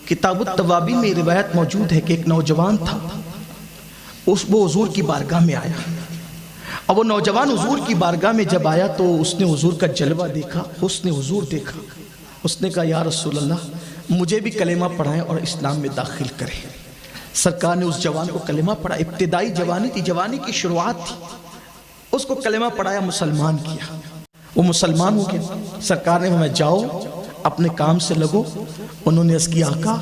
کتاب التوابین میں روایت موجود ہے کہ ایک نوجوان تھا، وہ حضور کی بارگاہ میں آیا، اور وہ نوجوان حضور کی بارگاہ میں جب آیا تو اس نے حضور کا جلوہ دیکھا، حسن حضور دیکھا۔ اس نے کہا یا رسول اللہ مجھے بھی کلمہ پڑھائیں اور اسلام میں داخل کریں۔ سرکار نے اس جوان کو کلمہ پڑھا، ابتدائی جوانی تھی، جوانی کی شروعات تھی، اس کو کلمہ پڑھایا، مسلمان کیا، وہ مسلمان ہو گیا۔ سرکار نے فرمایا جاؤ اپنے کام سے لگو۔ انہوں نے عرض کیا آقا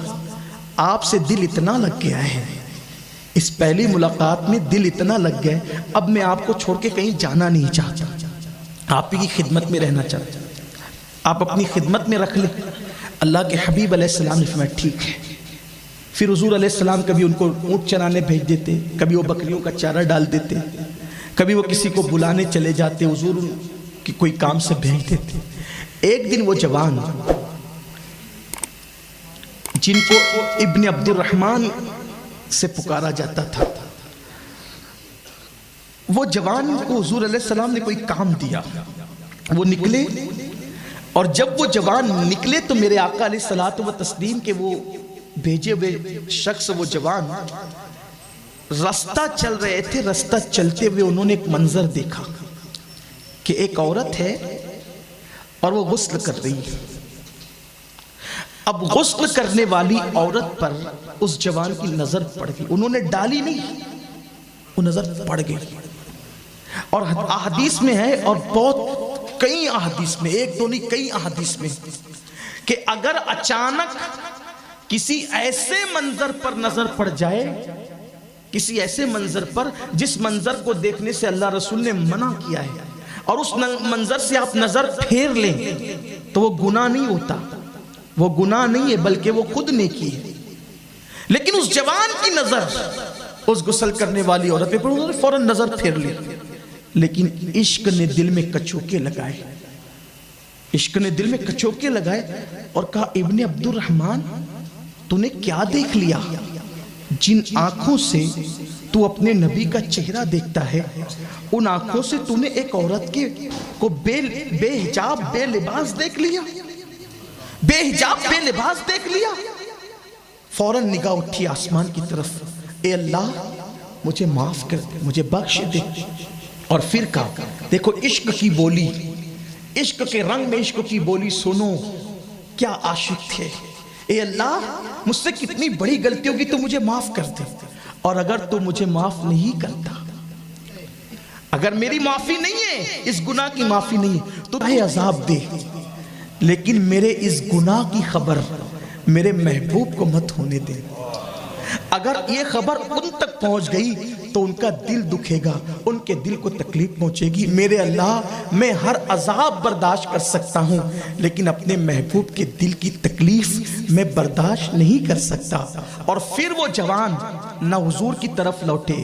آپ سے دل اتنا لگ گیا ہے، اس پہلی ملاقات میں دل اتنا لگ گیا، اب میں آپ کو چھوڑ کے کہیں جانا نہیں چاہتا، آپ کی خدمت میں رہنا چاہتا، آپ اپنی خدمت میں رکھ لیں۔ اللہ کے حبیب علیہ السلام نے فرمایا ٹھیک ہے۔ پھر حضور علیہ السلام کبھی ان کو اونٹ چرانے بھیج دیتے، کبھی وہ بکریوں کا چارہ ڈال دیتے، کبھی وہ کسی کو بلانے چلے جاتے، حضور کی کوئی کام سے بھیج دیتے۔ ایک دن وہ جوان جن کو ابن عبد الرحمن سے پکارا جاتا تھا، وہ جوان کو حضور علیہ السلام نے کوئی کام دیا، وہ نکلے، اور جب وہ جوان نکلے تو میرے آقا علیہ الصلوۃ والتسلیم کے وہ بھیجے ہوئے شخص، وہ جوان رستہ چل رہے تھے، رستہ چلتے ہوئے انہوں نے ایک منظر دیکھا کہ ایک عورت ہے اور وہ غسل کر رہی ہے۔ اب غسل کرنے والی عورت پر اس جوان کی نظر پڑ گئی، انہوں نے ڈالی نہیں، وہ نظر پڑ گئی۔ اور احادیث میں ہے، اور بہت کئی احادیث میں، ایک دو نہیں کئی احادیث میں، کہ اگر اچانک کسی ایسے منظر پر نظر پڑ جائے، کسی ایسے منظر پر جس منظر کو دیکھنے سے اللہ رسول نے منع کیا ہے، اور اس منظر سے آپ نظر پھیر لیں تو وہ گناہ نہیں ہوتا، وہ گناہ نہیں ہے بلکہ وہ خود نیکی ہے۔ لیکن اس جوان کی نظر اس غسل کرنے والی عورت پہ انہوں نے فوراً نظر پھیر لی، لیکن عشق نے دل میں کچوکے لگائے، عشق نے دل میں کچوکے لگائے اور کہا ابن عبد الرحمن تو نے کیا دیکھ لیا؟ جن آنکھوں سے تو اپنے نبی کا چہرہ دیکھتا ہے، ان آنکھوں سے تو نے ایک عورت کو بے حجاب بے لباس دیکھ لیا، بے حجاب بے لباس دیکھ لیا۔ فوراً نگاہ اٹھی آسمان کی طرف، اے اللہ مجھے معاف کر دے، مجھے بخش دے۔ اور پھر کہا دیکھو عشق کی بولی، عشق کے رنگ میں عشق کی بولی سنو، کیا عاشق تھے، اے اللہ مجھ سے کتنی بڑی غلطی ہوگی تو مجھے معاف کر دے، اور اگر تو مجھے معاف نہیں کرتا، اگر میری معافی نہیں ہے، اس گناہ کی معافی نہیں ہے تو چاہے عذاب دے، لیکن میرے اس گناہ کی خبر میرے محبوب کو مت ہونے دے۔ اگر یہ خبر ان تک پہنچ گئی تو ان کا دل دکھے گا، ان کے دل کو تکلیف پہنچے گی۔ میرے اللہ میں ہر عذاب برداشت کر سکتا ہوں، لیکن اپنے محبوب کے دل کی تکلیف میں برداشت نہیں کر سکتا۔ اور پھر وہ جوان نہ حضور کی طرف لوٹے،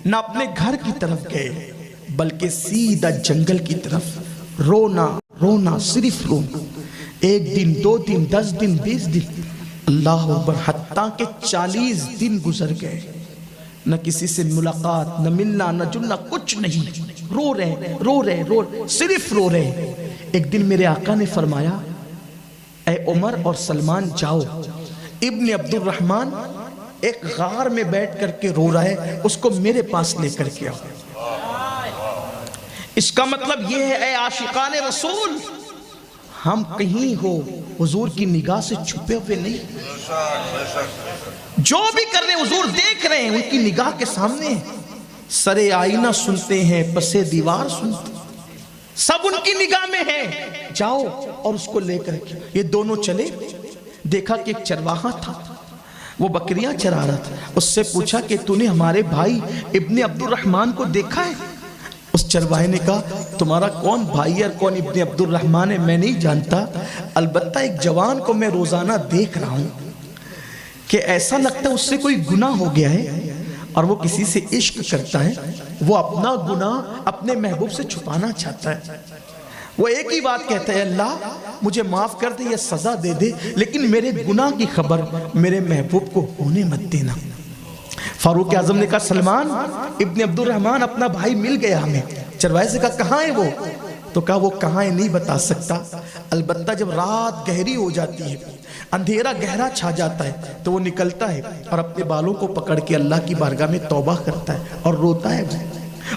نہ اپنے گھر کی طرف گئے، بلکہ سیدھا جنگل کی طرف، رونا رونا صرف رونا، ایک دن 2 دن 10 دن 20 دن، اللہ اکبر، حتیٰ کہ 40 دن گزر گئے، نہ کسی سے ملاقات، نہ ملنا نہ جلنا، کچھ نہیں، رو رہے صرف رو رہے۔ ایک دن میرے آقا نے فرمایا اے عمر اور سلمان جاؤ، ابن عبد الرحمن ایک غار میں بیٹھ کر کے رو رہا ہے، اس کو میرے پاس لے کر کے آؤ۔ اس کا مطلب یہ ہے اے عاشقان رسول، ہم کہیں ہو حضور کی نگاہ سے چھپے ہوئے نہیں، جو بھی کر رہے ہیں حضور دیکھ رہے ہیں، ان کی نگاہ کے سامنے سرے آئینہ سنتے ہیں، پسے دیوار سنتے ہیں، سب ان کی نگاہ میں ہے۔ جاؤ اور اس کو لے کر کے، یہ دونوں چلے، دیکھا کہ ایک چرواہا تھا، وہ بکریاں چرا رہا تھا، اس سے پوچھا کہ تو نے ہمارے بھائی ابن عبد الرحمن کو دیکھا ہے؟ اس چرواہے نے کہا تمہارا کون بھائی ہے اور کون ابن عبد الرحمن ہے میں نہیں جانتا، البتہ ایک جوان کو میں روزانہ دیکھ رہا ہوں کہ ایسا لگتا ہے اس سے کوئی گناہ ہو گیا ہے اور وہ کسی سے عشق کرتا ہے، وہ اپنا گناہ اپنے محبوب سے چھپانا چاہتا ہے، وہ ایک ہی بات کہتا ہے اللہ مجھے معاف کر دے یا سزا دے دے، لیکن میرے گناہ کی خبر میرے محبوب کو ہونے مت دینا۔ فاروق اعظم نے کہا سلمان ابن عبد الرحمن اپنا بھائی مل گیا ہمیں۔ چرواہے سے کہا کہاں ہے وہ؟ تو تو کہا وہ کہاں ہے نہیں بتا سکتا، البتہ جب رات گہری ہو جاتی ہے، اندھیرا گہرا چھا جاتا ہے تو وہ نکلتا ہے اور اپنے بالوں کو پکڑ کے اللہ کی بارگاہ میں توبہ کرتا ہے اور روتا ہے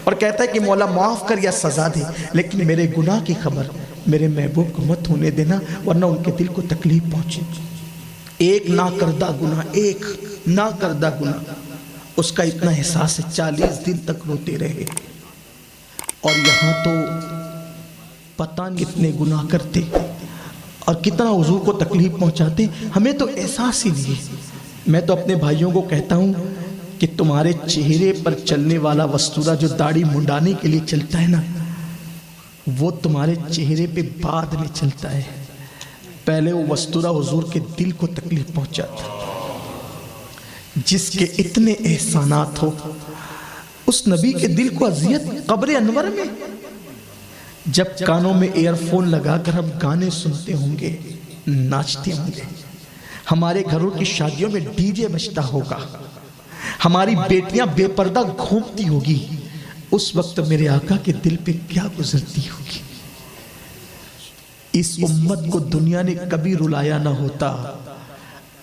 اور کہتا ہے کہ مولا معاف کر یا سزا دے، لیکن میرے گناہ کی خبر میرے محبوب کو مت ہونے دینا ورنہ ان کے دل کو تکلیف پہنچے۔ ایک نہ کردہ گناہ، ایک نہ کردہ گناہ، اس کا اتنا احساس ہے 40 دن تک روتے رہے۔ اور یہاں تو پتہ نہیں کتنے گناہ کرتے اور کتنا حضور کو تکلیف پہنچاتے، ہمیں تو احساس ہی نہیں ہے۔ میں تو اپنے بھائیوں کو کہتا ہوں کہ تمہارے چہرے پر چلنے والا وستورہ جو داڑھی منڈانے کے لیے چلتا ہے نا، وہ تمہارے چہرے پہ بعد میں چلتا ہے، پہلے وہ وستورہ حضور کے دل کو تکلیف پہنچاتا ہے۔ جس کے اتنے احسانات ہو، اس نبی کے دل کو اذیت قبر انور میں، جب کانوں میں ایئر فون لگا کر ہم گانے سنتے ہوں گے، ناچتے ہوں گے، ہمارے گھروں کی شادیوں میں ڈی جے بجتا ہوگا، ہماری بیٹیاں بے پردہ گھومتی ہوگی، اس وقت میرے آقا کے دل پہ کیا گزرتی ہوگی؟ اس امت کو دنیا نے کبھی رلایا نہ ہوتا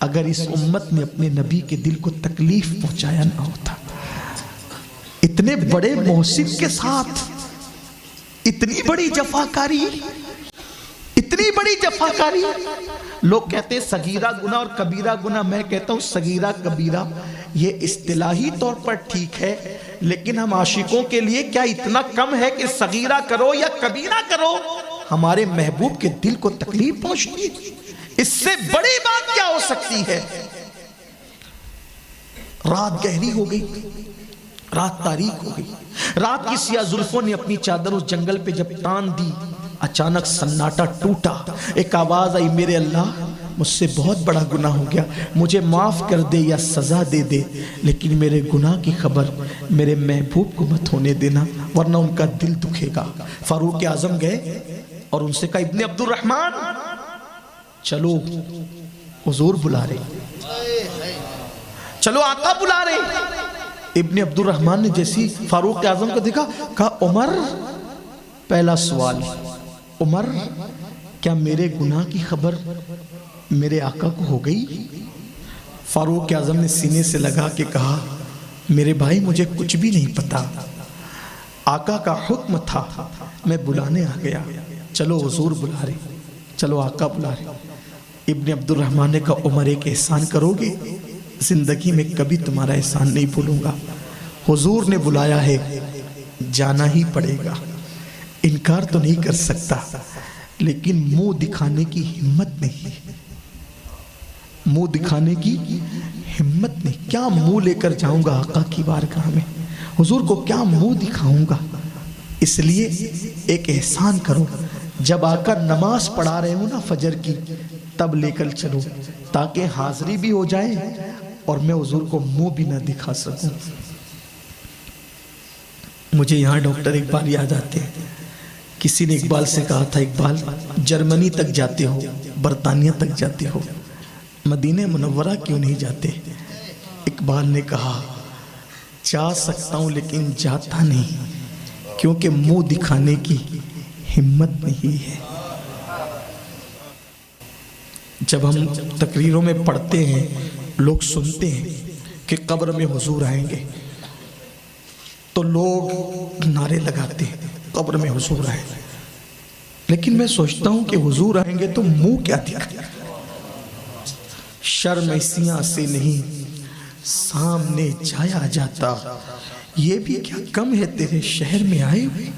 اگر اس امت نے اپنے نبی کے دل کو تکلیف پہنچایا نہ ہوتا۔ اتنے بڑے محسن کے ساتھ اتنی بڑی جفاکاری، اتنی بڑی جفاکاری۔ لوگ کہتے ہیں صغیرہ گناہ اور کبیرہ گناہ، میں کہتا ہوں صغیرہ کبیرہ یہ اصطلاحی طور پر ٹھیک ہے، لیکن ہم عاشقوں کے لیے کیا اتنا کم ہے کہ صغیرہ کرو یا کبیرہ کرو ہمارے محبوب کے دل کو تکلیف پہنچتی ہے؟ اس سے بڑی بات کیا ہو سکتی ہے؟ رات گہری ہو گئی، رات تاریک ہو گئی، رات کی سیاہ زلفوں نے اپنی چادر اس جنگل پہ جب تان دی، اچانک سناٹا ٹوٹا، ایک آواز آئی، میرے اللہ مجھ سے بہت بڑا گناہ ہو گیا، مجھے معاف کر دے یا سزا دے دے، لیکن میرے گناہ کی خبر میرے محبوب کو مت ہونے دینا ورنہ ان کا دل دکھے گا۔ فاروق اعظم گئے اور ان سے کہا ابن عبد الرحمن چلو حضور بلا رہے، چلو آقا بلا رہے۔ ابن عبد الرحمن نے جیسی فاروق اعظم کو دیکھا، کہا عمر، پہلا سوال، عمر کیا میرے گناہ کی خبر میرے آقا کو ہو گئی؟ فاروق اعظم نے سینے سے لگا کے کہا، میرے بھائی مجھے کچھ بھی نہیں پتا، آقا کا حکم تھا میں بلانے آ گیا، چلو حضور بلا رہے، چلو آقا بلا رہے۔ ابن عبد الرحمن نے کہا عمر ایک احسان کرو گے؟ زندگی میں کبھی تمہارا احسان نہیں بھولوں گا، حضور نے بلایا ہے جانا ہی پڑے گا، انکار تو نہیں کر سکتا، لیکن منہ دکھانے کی ہمت نہیں، منہ دکھانے کی ہمت نہیں، کیا منہ لے کر جاؤں گا آقا کی بارگاہ میں، حضور کو کیا منہ دکھاؤں گا؟ اس لیے ایک احسان کرو، جب آقا نماز پڑھا رہے ہوں نا فجر کی تب لے کر چلو تاکہ حاضری بھی ہو جائے اور میں حضور کو منہ بھی نہ دکھا سکوں۔ مجھے یہاں ڈاکٹر اقبال یاد آتے ہیں، کسی نے اقبال سے کہا تھا اقبال جرمنی تک جاتے ہو، برطانیہ تک جاتے ہو، مدینہ منورہ کیوں نہیں جاتے؟ اقبال نے کہا جا سکتا ہوں لیکن جاتا نہیں کیونکہ منہ دکھانے کی ہمت نہیں ہے۔ جب ہم تقریروں میں پڑھتے ہیں لوگ سنتے ہیں کہ قبر میں حضور آئیں گے تو لوگ نعرے لگاتے ہیں قبر میں حضور آئیں گے، لیکن میں سوچتا ہوں کہ حضور آئیں گے تو منہ کیا دکھائیں؟ شرم اسیاں سے نہیں سامنے جایا جاتا، یہ بھی کیا کم ہے تیرے شہر میں آئے ہوئے،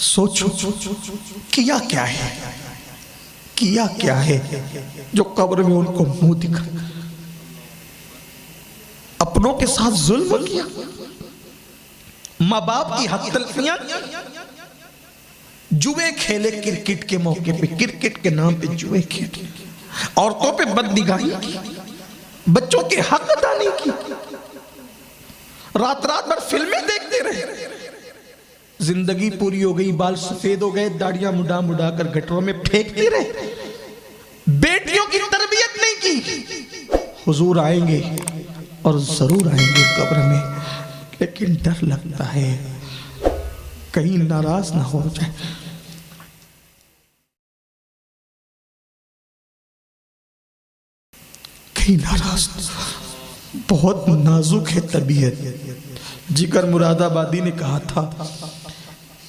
سوچو کیا کیا ہے، کیا کیا ہے جو قبر میں ان کو منہ دکھا، اپنوں کے ساتھ ظلم کیا، ماں باپ کی حق تلفیاں، جوے کھیلے کرکٹ کے موقع پہ، کرکٹ کے نام پہ جوے کھیلے، عورتوں پہ بد نگاہی کی، بچوں کے حق ادا نہیں کی، رات رات بھر فلمیں دیکھتے رہے، زندگی پوری ہو گئی، بال سفید ہو گئے، داڑیاں مڈا مڈا کر گٹروں میں پھینکتے رہے، بیٹیوں کی تربیت نہیں کی۔ حضور آئیں گے اور ضرور آئیں گے قبر میں، لیکن ڈر لگتا ہے کہیں ناراض نہ ہو جائے۔ نہیں ناراض، بہت نازک ہے طبیعت. جگر مراد آبادی نے کہا تھا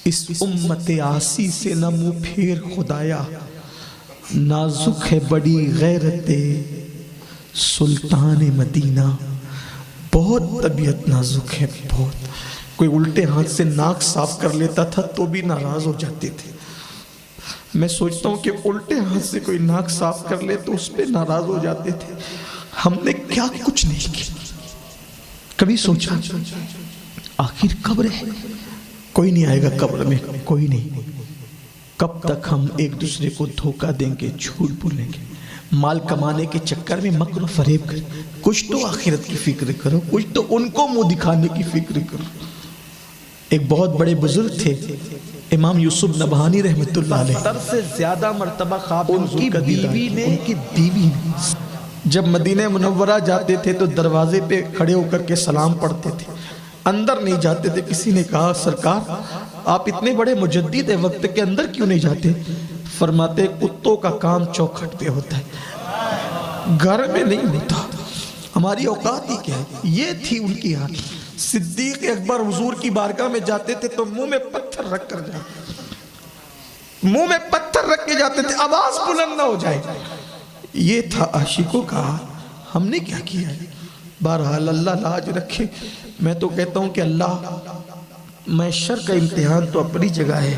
اس امت آسی سے نہ منہ پھیر خدایا، نازک ہے بڑی غیرت سلطان مدینہ. بہت طبیعت نازک ہے بہت. کوئی الٹے ہاتھ سے ناک صاف کر لیتا تھا تو بھی ناراض ہو جاتے تھے. میں سوچتا ہوں کہ الٹے ہاتھ سے کوئی ناک صاف کر لے تو اس پہ ناراض ہو جاتے تھے. ہم نے کیا کچھ نہیں کیا. کبھی سوچا آخر قبر ہے، کوئی نہیں آئے گا قبر میں، کوئی نہیں. کب تک ہم ایک دوسرے کو دھوکہ دیں گے، جھوٹ بولیں گے، مال کمانے کے چکر میں مکر و فریب کریں. کچھ تو آخرت کی فکر کرو، کچھ تو ان کو منہ دکھانے کی فکر کرو. ایک بہت بڑے بزرگ تھے امام یوسف نبہانی رحمت اللہ علیہ. 70 سے زیادہ مرتبہ خواب ان کی بیوی نے جب مدینہ منورہ جاتے تھے تو دروازے پہ کھڑے ہو کر کے سلام پڑھتے تھے، اندر نہیں جاتے تھے. کسی نے کہا سرکار آپ اتنے بڑے مجدد ہیں، وقت کے اندر کیوں نہیں جاتے؟ فرماتے کتوں کا کام چوکھٹ پہ ہوتا ہے، گھر میں نہیں ہوتا. ہماری اوقات ہی کیا ہے. یہ تھی ان کی حال. صدیق اکبر حضور کی بارگاہ میں جاتے تھے تو منہ میں پتھر رکھ کر جاتے، منہ میں پتھر رکھ کے جاتے تھے آواز بلند نہ ہو جائے. یہ تھا عاشقوں کا. ہم نے کیا کیا ہے؟ بہرحال اللہ لاج رکھے. میں تو کہتا ہوں کہ اللہ، محشر کا امتحان تو اپنی جگہ ہے،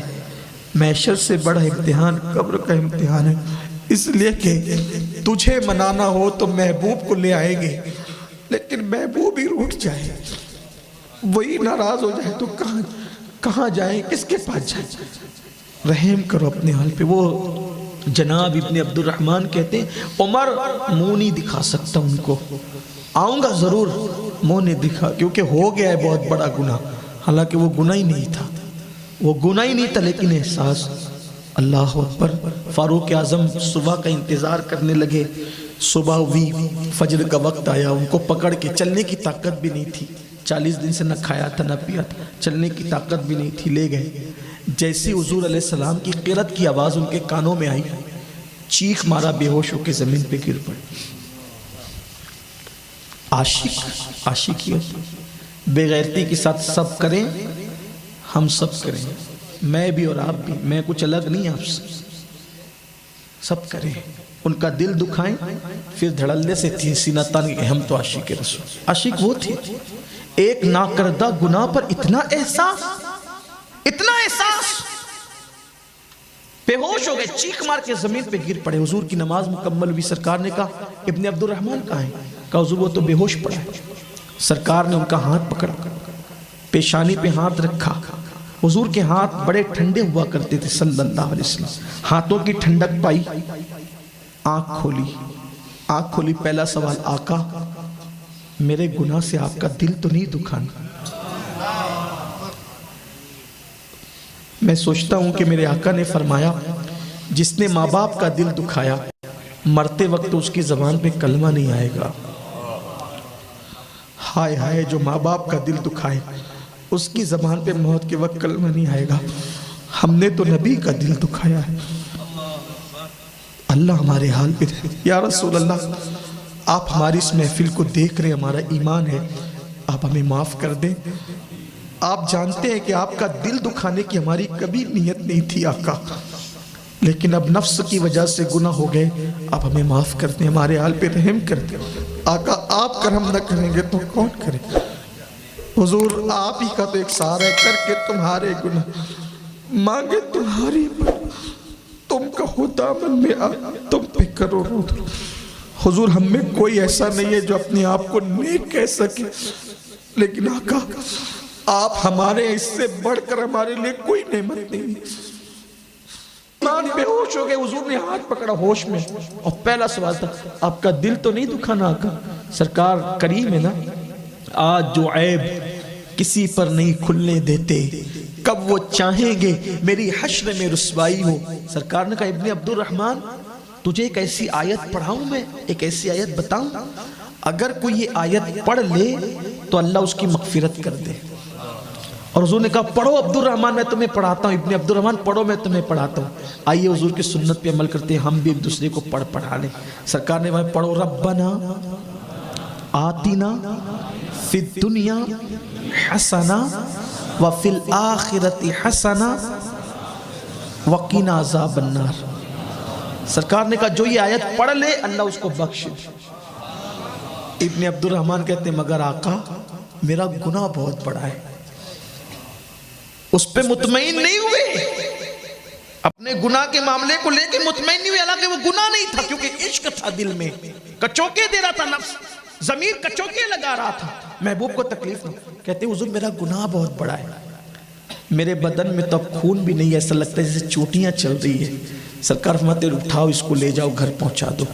محشر سے بڑا امتحان قبر کا امتحان ہے. اس لیے کہ تجھے منانا ہو تو محبوب کو لے آئیں گے، لیکن محبوب ہی روٹ جائے، وہی ناراض ہو جائے تو کہاں جائیں، کس کے پاس جائیں؟ رحم کرو اپنے حال پہ. وہ جناب ابن عبد الرحمن کہتے ہیں عمر منہ نہیں دکھا سکتا ان کو، آؤں گا ضرور، منہ نہیں دکھا کیونکہ ہو گیا ہے بہت بڑا گناہ. حالانکہ وہ گناہ ہی نہیں تھا، وہ گناہ ہی نہیں تھا، لیکن احساس. اللہ اکبر. فاروق اعظم صبح کا انتظار کرنے لگے. صبح ہوئی، فجر کا وقت آیا، ان کو پکڑ کے چلنے کی طاقت بھی نہیں تھی، 40 دن سے نہ کھایا تھا نہ پیا تھا، چلنے کی طاقت بھی نہیں تھی. لے گئے. جیسی حضور علیہ السلام کی قرت کی آواز ان کے کانوں میں آئی، چیخ مارا، بے ہوش ہو کے زمین پہ گر پڑے. عاشقی بے غیرتی کے ساتھ سب کریں، ہم سب کریں، میں بھی اور آپ بھی، میں کچھ الگ نہیں آپ سے، سب کریں. ان کا دل دکھائیں، پھر دھڑلے سے تھی سینہ تان کہ ہم تو عاشق رسول. عاشق وہ تھی ایک ناکردہ گناہ پر اتنا احساس، بے ہوش ہو گئے، چیخ مار کے زمین پہ گر پڑے. حضور کی نماز مکمل ہوئی. سرکار نے کہا ابن عبد الرحمن کہاں ہے؟ کہا حضور وہ تو بے ہوش پڑا ہے. سرکار نے ان کا ہاتھ پکڑا، پیشانی پہ ہاتھ رکھا. حضور کے ہاتھ بڑے ٹھنڈے ہوا کرتے تھے صلی اللہ علیہ وسلم. ہاتھوں کی ٹھنڈک پائی، آنکھ کھولی. پہلا سوال، آقا میرے گناہ سے آپ کا دل تو نہیں دکھانا؟ میں سوچتا ہوں کہ میرے آقا نے فرمایا جس نے ماں باپ کا دل دکھایا، مرتے وقت اس کی زبان پہ کلمہ نہیں آئے گا. ہائے ہائے، جو ماں باپ کا دل دکھائے اس کی زبان پہ موت کے وقت کلمہ نہیں آئے گا. ہم نے تو نبی کا دل دکھایا ہے. اللہ ہمارے حال پہ رہے. یا رسول اللہ، آپ ہماری اس محفل کو دیکھ رہے، ہمارا ایمان ہے، آپ ہمیں معاف کر دیں. آپ جانتے ہیں کہ آپ کا دل دکھانے کی ہماری کبھی نیت نہیں تھی آقا، لیکن اب نفس کی وجہ سے گناہ ہو گئے. آپ ہمیں معاف کر دیں، ہمارے حال پہ رحم کر دیں. آقا آپ کرم نہ کریں گے تو کون کرے؟ حضور آپ ہی کا تو ایک سہارا ہے، کر کے تمہارے گناہ مانگے تمہاری پر، تم کہو دامن میں آ، تم پہ کرو رو. حضور ہم میں کوئی ایسا نہیں ہے جو اپنے آپ کو نیک کہہ سکے، لیکن آقا آپ ہمارے اس سے بڑھ کر ہمارے لیے کوئی نعمت نہیں. ایمان بے ہوش ہو گئے. حضور نے ہاتھ پکڑا ہوش میں، اور پہلا سوال تھا آپ کا دل تو نہیں دکھانا آقا؟ سرکار کریم ہے نا، آج جو عیب کسی پر نہیں کھلنے دیتے، کب وہ چاہیں گے میری حشر میں رسوائی ہو. سرکار نے کہا ابن عبد الرحمن تجھے ایک ایسی آیت پڑھاؤں، میں ایک ایسی آیت بتاؤں، اگر کوئی یہ آیت پڑھ لے تو اللہ اس کی مغفرت کر دے. اور حضور نے کہا پڑھو عبد الرحمن میں تمہیں پڑھاتا ہوں، ابن عبد الرحمن پڑھو میں تمہیں پڑھاتا ہوں۔ آئیے حضور کی سنت پہ عمل کرتے ہیں، ہم بھی ایک دوسرے کو پڑھا لیں۔ سرکار نے وہاں پڑھو ربنا آتنا فی الدنیا حسنہ وفی الآخرۃ حسنہ وقنا عذاب النار۔ سرکار نے کہا جو یہ آیت پڑھ لے اللہ اس کو بخش دے۔ ابن عبد الرحمن کہتے ہیں مگر آقا میرا گناہ بہت بڑا ہے۔ اس پہ مطمئن نہیں ہوئے، اپنے گناہ کے معاملے کو لے کے مطمئن نہیں ہوئے، حالانکہ وہ گناہ نہیں تھا کیونکہ عشق تھا دل میں، کچوکے دے رہا تھا نفس، ضمیر کچوکے لگا رہا تھا، محبوب کو تکلیف نہ۔ کہتے ہیں حضور میرا گناہ بہت بڑا ہے، میرے بدن میں تو اب خون بھی نہیں، ایسا لگتا ہے جیسے چوٹیاں چل رہی ہے۔ سرکار فرماتے ہیں اٹھاؤ اس کو لے جاؤ گھر پہنچا دو۔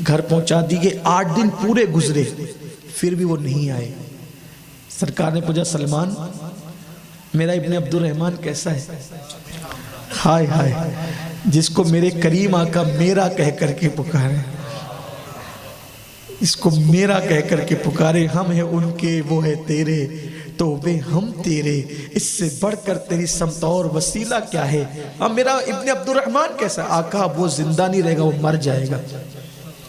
گھر پہنچا دیے، 8 دن پورے گزرے پھر بھی وہ نہیں آئے۔ سرکار نے پوچھا سلمان میرا ابن عبد الرحمن کیسا ہے؟ ہائے ہائے، جس کو میرے کریم آقا میرا کہہ کر کے پکارے، اس کو میرا کہہ کر کے پکارے، ہم ہیں ان کے وہ ہے تیرے تو وہ ہم تیرے، اس سے بڑھ کر تیری سمت اور وسیلہ کیا ہے؟ اب میرا ابن عبد الرحمن کیسا؟ آقا وہ زندہ نہیں رہے گا، وہ مر جائے گا،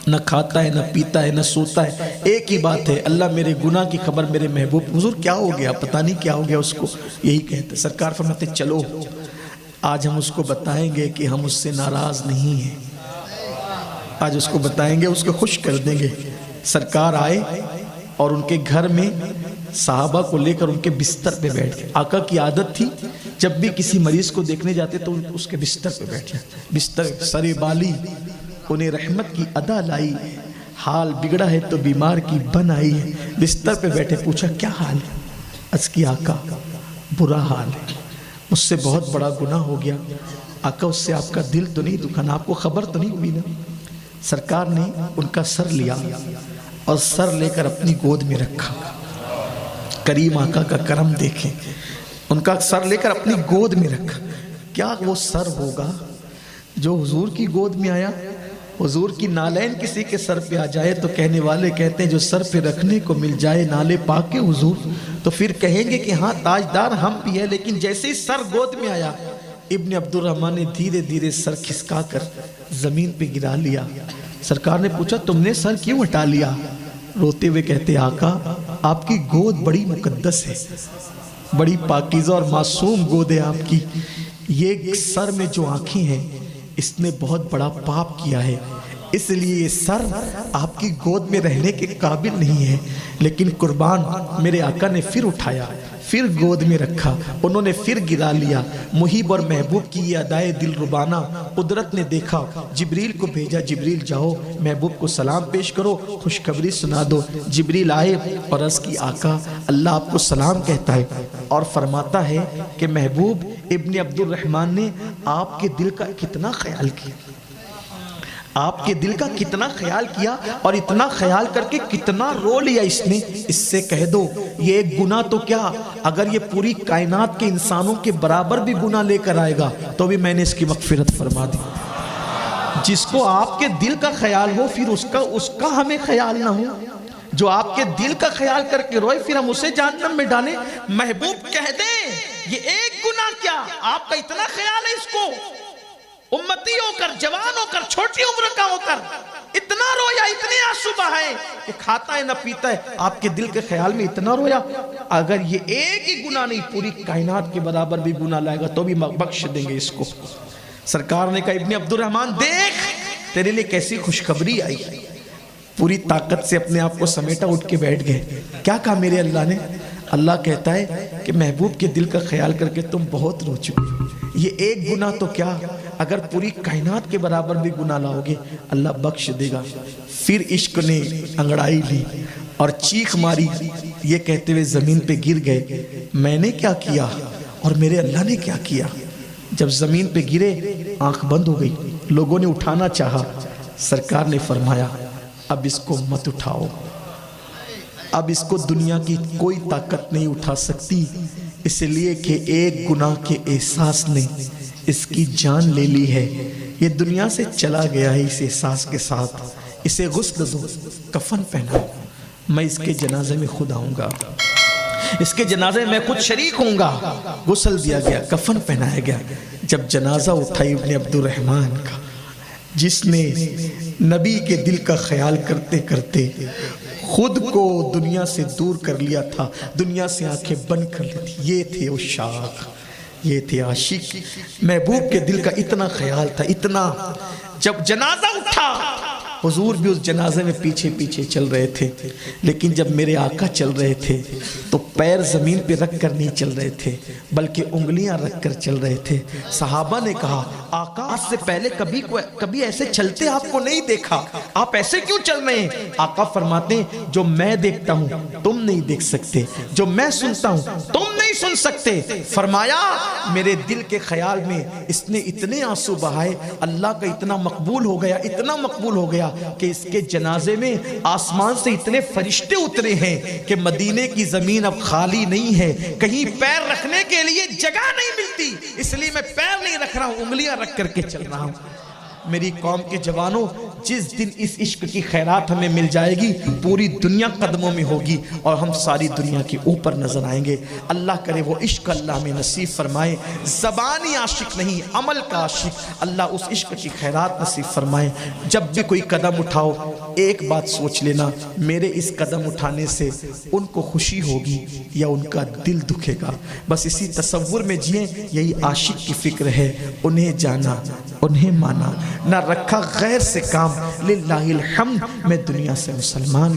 نہ کھاتا ہے نہ پیتا ہے نہ سوتا ہے، ایک ہی بات ہے اللہ میرے گناہ کی خبر میرے محبوب۔ حضور کیا ہو گیا؟ پتہ نہیں کیا ہو گیا اس کو، یہی کہتے۔ سرکار فرماتے چلو آج ہم اس کو بتائیں گے کہ ہم اس سے ناراض نہیں ہیں، آج اس کو بتائیں گے، اس کو خوش کر دیں گے۔ سرکار آئے اور ان کے گھر میں صحابہ کو لے کر ان کے بستر پہ بیٹھ گئے۔ آقا کی عادت تھی جب بھی کسی مریض کو دیکھنے جاتے تو اس کے بستر پہ بیٹھ جاتے، بستر سر بالی، انہیں رحمت کی ادا لائی، حال بگڑا ہے تو بیمار کی بن آئی ہے۔ بستر پہ بیٹھے پوچھا کیا حال ہے؟ عرض کی آقا برا حال ہے، مجھ سے بہت بڑا گناہ ہو گیا۔ آقا اس سے آپ کا دل تو نہیں دکھا نا، آپ کو خبر تو نہیں ہوئی نا؟ سرکار نے ان کا سر لیا اور سر لے کر اپنی گود میں رکھا۔ کریم آقا کا کرم دیکھیں، ان کا سر لے کر اپنی گود میں رکھا۔ کیا وہ سر ہوگا جو حضور کی گود میں آیا؟ حضور کی نالین کسی کے سر پہ آ جائے تو کہنے والے کہتے ہیں جو سر پہ رکھنے کو مل جائے نالے پاک کے حضور، تو پھر کہیں گے کہ ہاں تاجدار ہم بھی ہے۔ لیکن جیسے ہی سر گود میں آیا ابن عبد الرحمن نے دھیرے دھیرے سر کھسکا کر زمین پہ گرا لیا۔ سرکار نے پوچھا تم نے سر کیوں ہٹا لیا؟ روتے ہوئے کہتے آقا آپ کی گود بڑی مقدس ہے، بڑی پاکیزہ اور معصوم گود ہے آپ کی، یہ سر میں جو آنکھیں ہیں اس نے بہت بڑا پاپ کیا ہے، اس لیے یہ سر آپ کی گود میں رہنے کے قابل نہیں ہے۔ لیکن قربان میرے آقا نے پھر اٹھایا، پھر گود میں رکھا، انہوں نے پھر گرا لیا۔ محب اور محبوب کی یہ ادائے دل ربانہ قدرت نے دیکھا، جبریل کو بھیجا، جبریل جاؤ محبوب کو سلام پیش کرو، خوشخبری سنا دو۔ جبریل آئے اور عرض کی آقا اللہ آپ کو سلام کہتا ہے اور فرماتا ہے کہ محبوب ابن عبد الرحمن نے آپ کے دل کا کتنا خیال کیا، آپ کے دل کا کتنا خیال کیا اور اتنا خیال کر کے کتنا رو لیا اس نے۔ اس سے کہہ دو یہ ایک گناہ تو کیا، اگر یہ پوری کائنات کے انسانوں کے برابر بھی گناہ لے کر آئے گا تو بھی میں نے اس کی مغفرت فرما دی۔ جس کو آپ کے دل کا خیال ہو پھر اس کا ہمیں خیال نہ ہو، جو آپ کے دل کا خیال کر کے روئے پھر ہم اسے جہنم میں ڈالیں۔ محبوب کہہ دیں یہ ایک گناہ کیا، آپ کا اتنا خیال ہے اس کو، امتی ہو کر، جوان ہو کر، چھوٹی عمر کا ہو کر اتنا رویا، اتنے آنسو بہائے کہ کھاتا ہے نہ پیتا ہے، آپ کے دل کے خیال میں اتنا رویا۔ اگر یہ ایک ہی گناہ نہیں پوری کائنات کے برابر بھی گناہ لائے گا تو بھی بخش دیں گے اس کو۔ سرکار نے کہا ابن عبد الرحمن دیکھ تیرے لیے کیسی خوشخبری آئی۔ پوری طاقت سے اپنے آپ کو سمیٹا، اٹھ کے بیٹھ گئے۔ کیا کہا میرے اللہ نے؟ اللہ کہتا ہے کہ محبوب کے دل کا خیال کر کے تم بہت رو چکے ہو، یہ ایک گناہ تو کیا اگر پوری کائنات کے برابر بھی گناہ لاؤ گے اللہ بخش دے گا۔ پھر عشق نے انگڑائی لی اور چیخ ماری، یہ کہتے ہوئے زمین پہ گر گئے میں نے کیا کیا اور میرے اللہ نے کیا کیا۔ جب زمین پہ گرے آنکھ بند ہو گئی، لوگوں نے اٹھانا چاہا، سرکار نے فرمایا اب اس کو مت اٹھاؤ، اب اس کو دنیا کی کوئی طاقت نہیں اٹھا سکتی، اس لیے کہ ایک گناہ کے احساس نے اس کی جان لے لی ہے، یہ دنیا سے چلا گیا ہے اس احساس کے ساتھ، اسے غسل دو، کفن پہناؤ، میں اس کے جنازے میں خود آؤں گا۔ اس کے جنازے میں خود شریک ہوں گا. غسل دیا گیا, کفن پہنایا گیا. جب جنازہ اٹھائی ابن عبد الرحمن کا, جس نے نبی کے دل کا خیال کرتے کرتے خود کو دنیا سے دور کر لیا تھا, دنیا سے آنکھیں بند کر لی تھی, یہ تھے عشاق, یہ تھے عاشق. محبوب کے دل کا اتنا خیال تھا, اتنا. جب جنازہ اٹھا, حضور بھی اس جنازے میں پیچھے پیچھے چل رہے تھے, لیکن جب میرے آقا چل رہے تھے تو پیر زمین پہ رکھ کر نہیں چل رہے تھے, بلکہ انگلیاں رکھ کر چل رہے تھے. صحابہ نے کہا آقا آج سے پہلے کبھی ایسے چلتے آپ کو نہیں دیکھا, آپ ایسے کیوں چل رہے ہیں؟ آقا فرماتے ہیں جو میں دیکھتا ہوں تم نہیں دیکھ سکتے, جو میں سنتا ہوں تم نہیں سن سکتے. فرمایا میرے دل کے خیال میں اس نے اتنے آنسو بہائے, اللہ کا اتنا مقبول ہو گیا, اتنا مقبول ہو گیا کہ اس کے جنازے میں آسمان سے اتنے فرشتے اترے ہیں کہ مدینے کی زمین اب خالی نہیں ہے, کہیں پیر رکھنے کے لیے جگہ نہیں ملتی, اس لیے میں پیر نہیں رکھ رہا ہوں, انگلیاں رکھ کر کے چل رہا ہوں. میری قوم کے جوانوں, جس دن اس عشق کی خیرات ہمیں مل جائے گی, پوری دنیا قدموں میں ہوگی اور ہم ساری دنیا کے اوپر نظر آئیں گے. اللہ کرے وہ عشق اللہ ہمیں نصیب فرمائے, زبانی عاشق نہیں عمل کا عاشق, اللہ اس عشق کی خیرات نصیب فرمائے. جب بھی کوئی قدم اٹھاؤ ایک بات سوچ لینا, میرے اس قدم اٹھانے سے ان کو خوشی ہوگی یا ان کا دل دکھے گا. بس اسی تصور میں جئیں, یہی عاشق کی فکر ہے, انہیں جانا انہیں مانا, نہ رکھا غیر سے کام, للہ الحمد, میں دنیا سے مسلمان